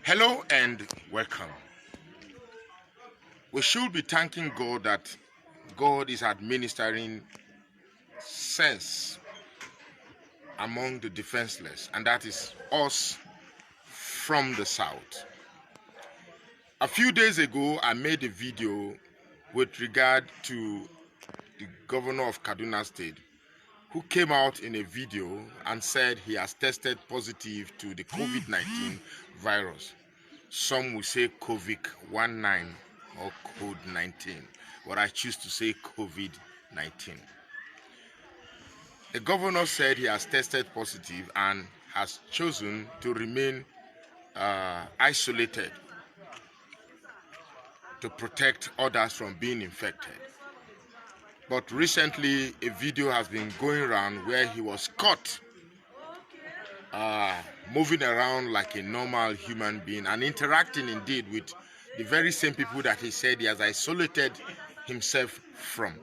Hello and welcome. We should be thanking God that God is administering sense among the defenseless, and that is us from the south. A few days ago, I made a video with regard to the governor of Kaduna State, who came out in a video and said he has tested positive to the COVID-19 virus. Some will say COVID-19 or COVID-19, but I choose to say COVID-19. The governor said he has tested positive and has chosen to remain isolated to protect others from being infected. But recently, a video has been going around where he was caught moving around like a normal human being and interacting indeed with the very same people that he said he has isolated himself from.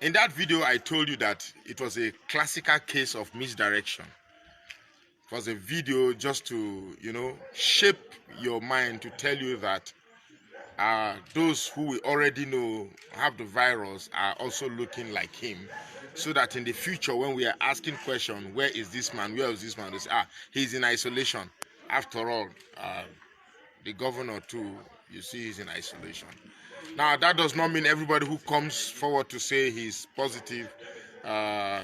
In that video, I told you that it was a classical case of misdirection. It was a video just to, shape your mind to tell you that those who we already know have the virus are also looking like him, so that in the future when we are asking questions, where is this man, where is this man, they say, he's in isolation. After all, the governor too, you see, he's in isolation. Now, that does not mean everybody who comes forward to say he's positive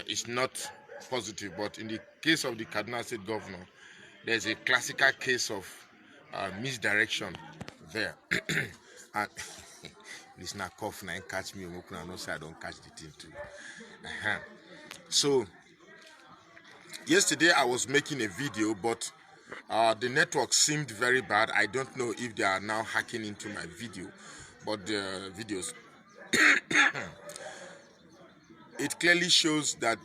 is not positive, but in the case of the Kaduna State governor, there's a classical case of misdirection there. And listener cough now catch me, I know say I don't catch the thing too. So yesterday I was making a video, but the network seemed very bad. I don't know if they are now hacking into my video, but the videos it clearly shows that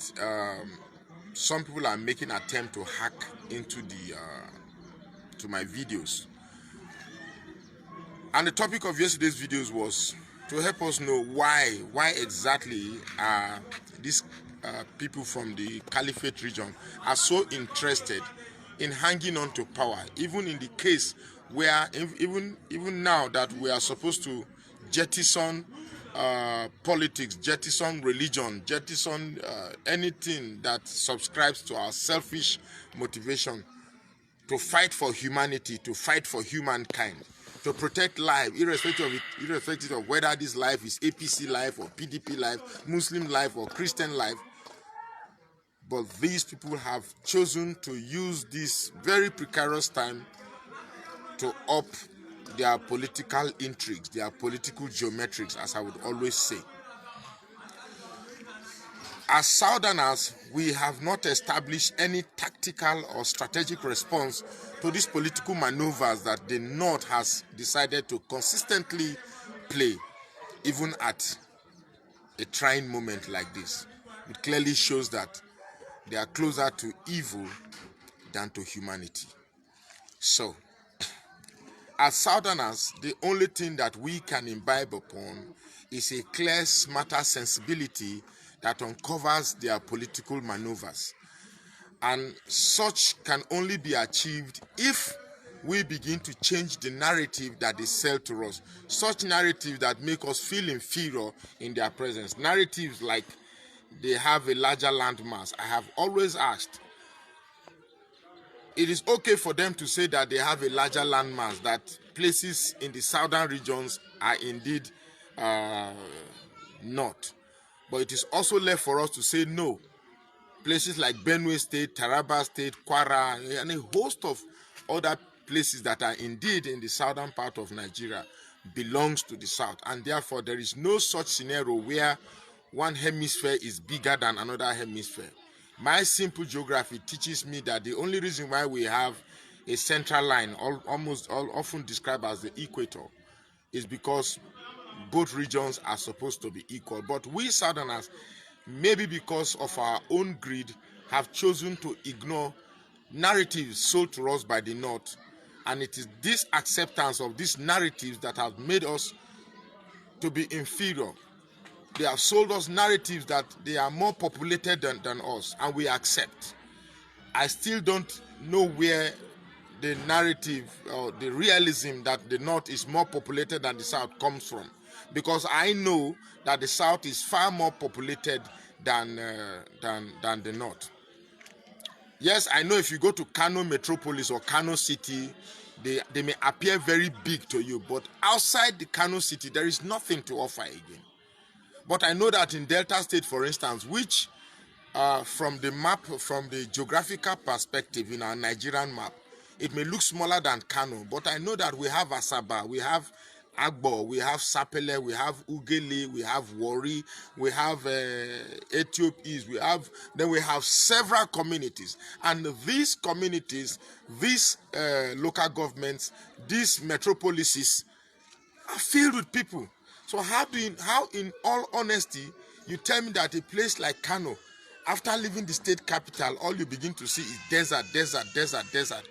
some people are making an attempt to hack into the to my videos. And the topic of yesterday's videos was to help us know why exactly these people from the Caliphate region are so interested in hanging on to power, even in the case where even now that we are supposed to jettison politics, jettison religion, jettison anything that subscribes to our selfish motivation to fight for humanity, to fight for humankind, to protect life, irrespective of whether this life is APC life or PDP life, Muslim life or Christian life. But these people have chosen to use this very precarious time to up their political intrigues, their political geometrics, as I would always say. As Southerners, we have not established any tactical or strategic response to these political maneuvers that the North has decided to consistently play, even at a trying moment like this. It clearly shows that they are closer to evil than to humanity. So, as Southerners, the only thing that we can imbibe upon is a clear, smarter sensibility that uncovers their political maneuvers. And such can only be achieved if we begin to change the narrative that they sell to us. Such narratives that make us feel inferior in their presence. Narratives like they have a larger landmass. I have always asked, it is okay for them to say that they have a larger landmass, that places in the southern regions are indeed not. But it is also left for us to say no. Places like Benue State, Taraba State, Kwara, and a host of other places that are indeed in the southern part of Nigeria belongs to the south. And therefore, there is no such scenario where one hemisphere is bigger than another hemisphere. My simple geography teaches me that the only reason why we have a central line, often described as the equator, is because both regions are supposed to be equal. But we Southerners, maybe because of our own greed, have chosen to ignore narratives sold to us by the North. And it is this acceptance of these narratives that have made us to be inferior. They have sold us narratives that they are more populated than us, and we accept. I still don't know where the narrative or the realism that the North is more populated than the South comes from. Because I know that the South is far more populated than the North. Yes, I know if you go to Kano Metropolis or Kano City, they may appear very big to you, but outside the Kano City, there is nothing to offer again. But I know that in Delta State, for instance, which from the map, from the geographical perspective in our Nigerian map, it may look smaller than Kano, but I know that we have Asaba, we have Agbo, we have Sapele, we have Ugele, we have Wari, we have Ethiopia, then we have several communities, and these communities, these local governments, these metropolises are filled with people. So how in all honesty, you tell me that a place like Kano, after leaving the state capital, all you begin to see is desert, desert, desert, desert,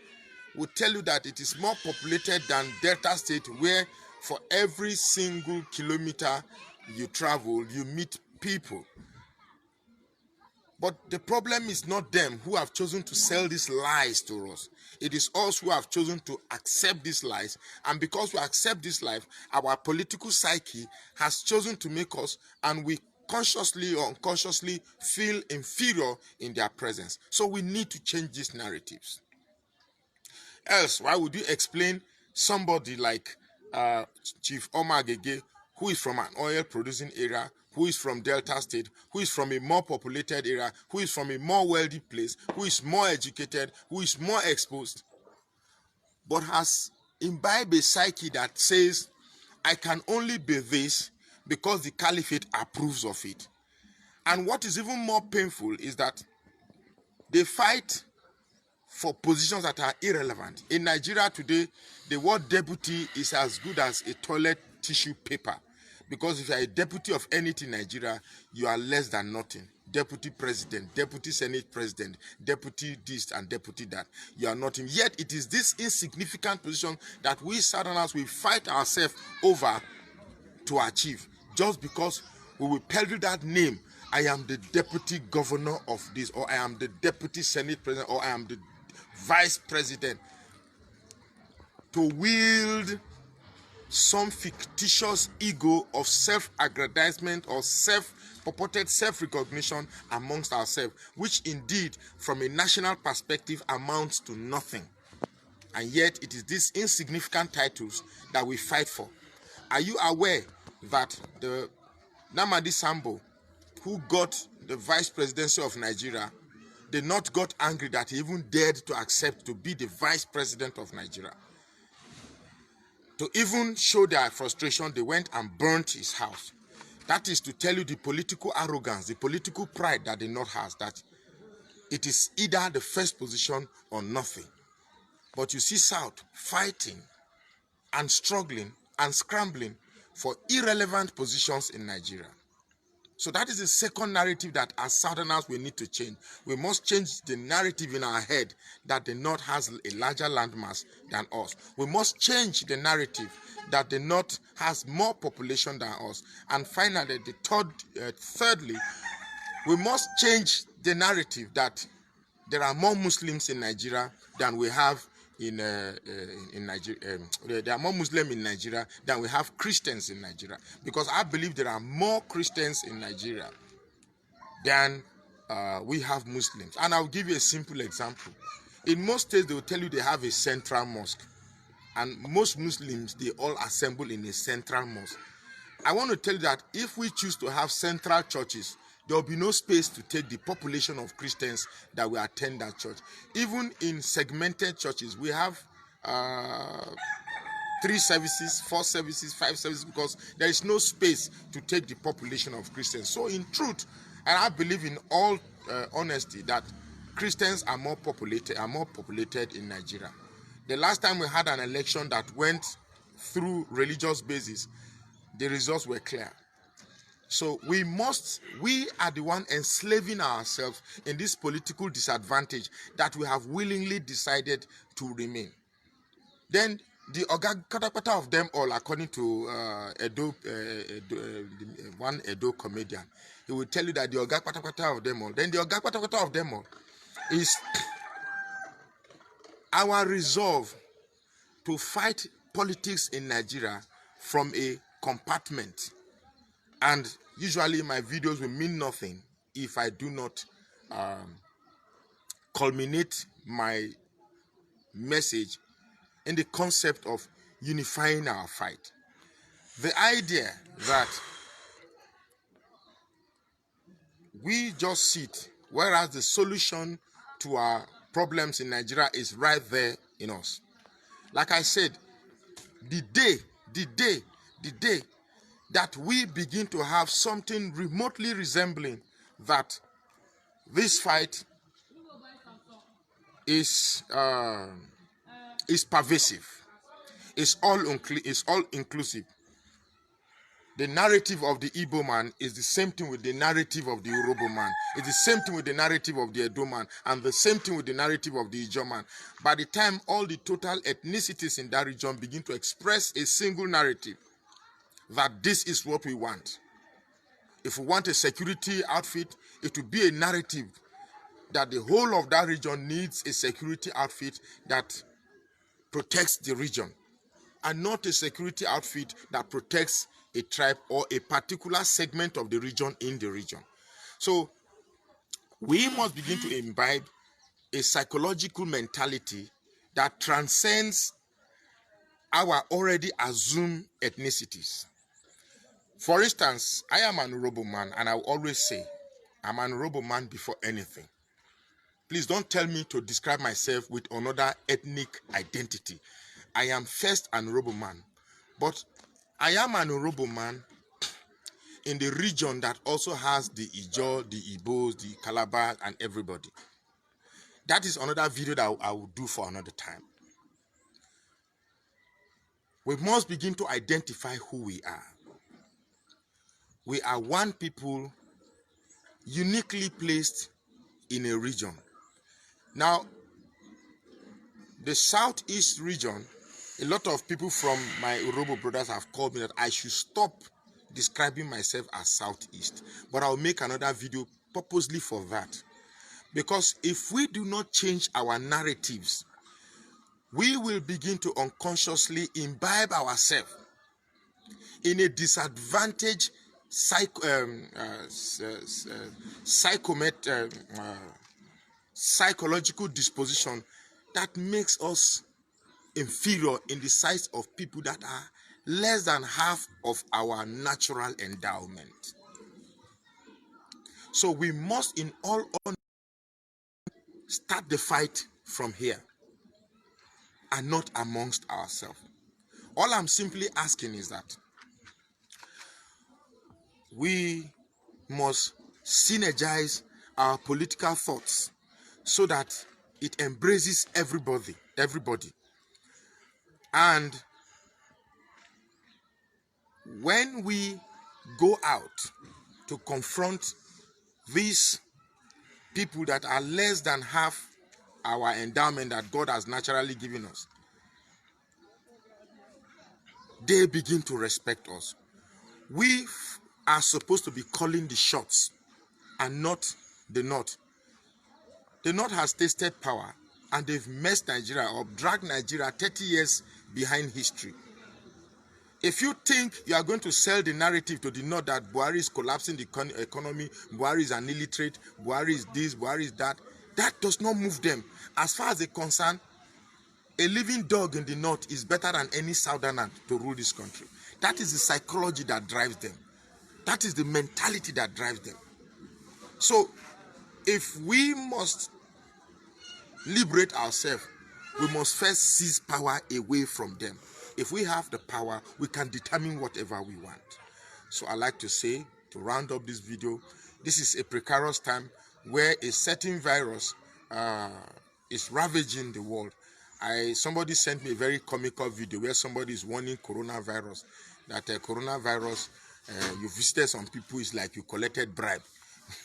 will tell you that it is more populated than Delta State, where for every single kilometer you travel, you meet people. But the problem is not them who have chosen to sell these lies to us. It is us who have chosen to accept these lies. And because we accept this life, our political psyche has chosen to make us, and we consciously or unconsciously feel inferior in their presence. So we need to change these narratives. Else, why would you explain somebody like Chief Omar Gege, who is from an oil producing area, who is from Delta State, who is from a more populated area, who is from a more wealthy place, who is more educated, who is more exposed, but has imbibed a psyche that says, I can only be this because the caliphate approves of it. And what is even more painful is that they fight for positions that are irrelevant. In Nigeria today, the word deputy is as good as a toilet tissue paper. Because if you are a deputy of anything in Nigeria, you are less than nothing. Deputy president, deputy senate president, deputy this and deputy that. You are nothing. Yet it is this insignificant position that we Southerners will fight ourselves over to achieve. Just because we will peddle that name. I am the deputy governor of this, or I am the deputy senate president, or I am the vice president, to wield some fictitious ego of self-aggrandizement or purported self-recognition amongst ourselves, which indeed from a national perspective amounts to nothing. And yet it is these insignificant titles that we fight for. Are you aware that the Namadi Sambo, who got the vice presidency of Nigeria, they not got angry that he even dared to accept to be the vice president of Nigeria? To even show their frustration, they went and burnt his house. That is to tell you the political arrogance, the political pride that the North has, that it is either the first position or nothing. But you see South fighting and struggling and scrambling for irrelevant positions in Nigeria. So that is the second narrative that as Southerners we need to change. We must change the narrative in our head that the North has a larger landmass than us. We must change the narrative that the North has more population than us. And finally, thirdly, we must change the narrative that there are more Muslims in Nigeria than we have in Nigeria. There are more Muslims in Nigeria than we have Christians in Nigeria, because I believe there are more Christians in Nigeria than we have Muslims. And I'll give you a simple example. In most states, they will tell you they have a central mosque, and most Muslims, they all assemble in a central mosque. I want to tell you that if we choose to have central churches, there will be no space to take the population of Christians that will attend that church. Even in segmented churches, we have 3 services, 4 services, 5 services, because there is no space to take the population of Christians. So in truth, and I believe in all honesty, that Christians are more populated in Nigeria. The last time we had an election that went through religious basis, the results were clear. So we are the one enslaving ourselves in this political disadvantage that we have willingly decided to remain. Then the Ogakatakata of them all, according to one Edo comedian, he will tell you that the Ogakatakata of them all, then the Ogakatakata of them all is our resolve to fight politics in Nigeria from a compartment. And usually my videos will mean nothing if I do not culminate my message in the concept of unifying our fight. The idea that we just sit, whereas the solution to our problems in Nigeria is right there in us. Like I said, the day that we begin to have something remotely resembling that this fight is pervasive, is all inclusive. The narrative of the Igbo man is the same thing with the narrative of the Yoruba man. It's the same thing with the narrative of the Edo man, and the same thing with the narrative of the Ijaw man. By the time all the total ethnicities in that region begin to express a single narrative, that this is what we want. If we want a security outfit, it will be a narrative that the whole of that region needs a security outfit that protects the region, and not a security outfit that protects a tribe or a particular segment of the region in the region. So we must begin to imbibe a psychological mentality that transcends our already assumed ethnicities. For instance, I am an Urhobo man, and I will always say I'm an Urhobo man before anything. Please don't tell me to describe myself with another ethnic identity. I am first an Urhobo man, but I am an Urhobo man in the region that also has the Ijaw, the Igbos, the Calabar, and everybody. That is another video that I will do for another time. We must begin to identify who we are. We are one people uniquely placed in a region. Now, the southeast region, a lot of people from my Urhobo brothers have called me that I should stop describing myself as southeast, but I'll make another video purposely for that. Because if we do not change our narratives, we will begin to unconsciously imbibe ourselves in a disadvantaged psychological disposition that makes us inferior in the sight of people that are less than half of our natural endowment. So we must in all honesty start the fight from here and not amongst ourselves. All I'm simply asking is that we must synergize our political thoughts so that it embraces everybody. And when we go out to confront these people that are less than half our endowment that God has naturally given us, they begin to respect us. We are supposed to be calling the shots and not the North. The North has tasted power and they've messed Nigeria up, dragged Nigeria 30 years behind history. If you think you are going to sell the narrative to the North that Buhari is collapsing the economy, Buhari is an illiterate, Buhari is this, Buhari is that, that does not move them. As far as they're concerned, a living dog in the North is better than any Southerner to rule this country. That is the psychology that drives them. That is the mentality that drives them. So, if we must liberate ourselves, we must first seize power away from them. If we have the power, we can determine whatever we want. So I like to say, to round up this video, this is a precarious time where a certain virus is ravaging the world. Somebody sent me a very comical video where somebody is warning coronavirus, that coronavirus, you visited some people, is like you collected bribe,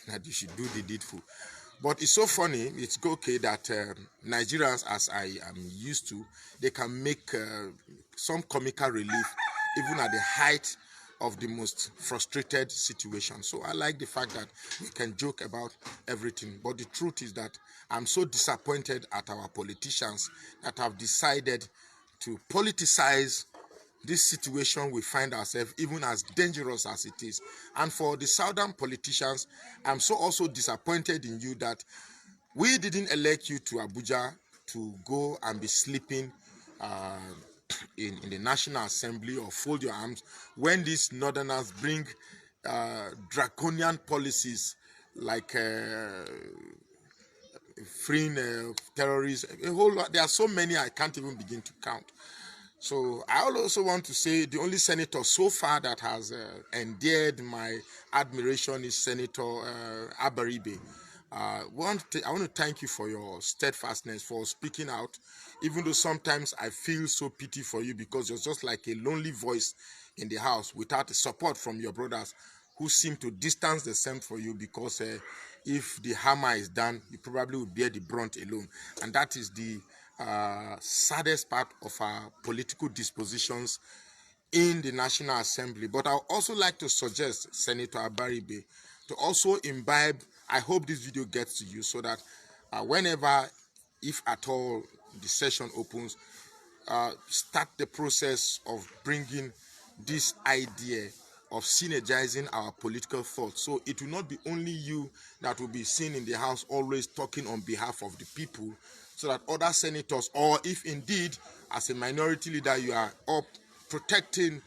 that you should do the needful. But it's so funny, it's okay that Nigerians, as I am used to, they can make some comical relief even at the height of the most frustrated situation. So I like the fact that we can joke about everything, but the truth is that I'm so disappointed at our politicians that have decided to politicize this situation we find ourselves, even as dangerous as it is. And for the southern politicians, I'm so also disappointed in you that we didn't elect you to Abuja to go and be sleeping uh, in the National Assembly or fold your arms when these northerners bring draconian policies like freeing terrorists, a whole lot. There are so many I can't even begin to count. So I also want to say the only senator so far that has endeared my admiration is Senator Abaribe. I want to thank you for your steadfastness, for speaking out, even though sometimes I feel so pity for you because you're just like a lonely voice in the house without the support from your brothers who seem to distance themselves for you because if the hammer is done, you probably will bear the brunt alone. And that is the saddest part of our political dispositions in the National Assembly. But I would also like to suggest Senator Abaribe to also imbibe. I hope this video gets to you so that whenever, if at all, the session opens, start the process of bringing this idea of synergizing our political thoughts. So it will not be only you that will be seen in the house always talking on behalf of the people, so that other senators, or if indeed as a minority leader you are up protecting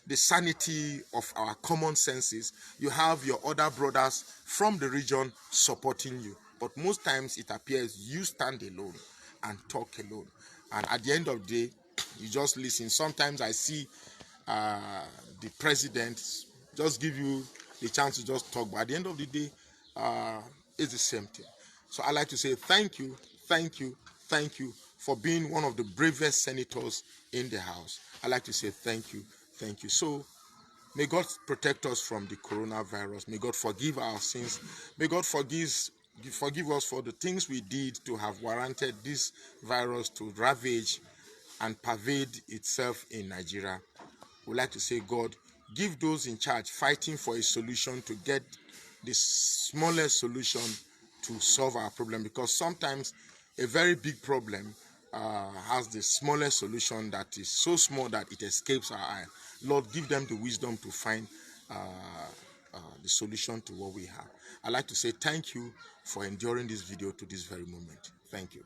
the sanity of our common senses, you have your other brothers from the region supporting you. But most times it appears you stand alone and talk alone. And at the end of the day, you just listen. Sometimes I see the president just give you the chance to just talk, but at the end of the day, it's the same thing. So I like to say thank you, thank you, thank you for being one of the bravest senators in the House. I like to say thank you, thank you. So may God protect us from the coronavirus. May God forgive our sins. May God forgive us for the things we did to have warranted this virus to ravage and pervade itself in Nigeria. We like to say, God, give those in charge fighting for a solution to get the smallest solution to solve our problem, because sometimes a very big problem has the smallest solution that is so small that it escapes our eye. Lord, give them the wisdom to find the solution to what we have. I'd like to say thank you for enduring this video to this very moment. Thank you.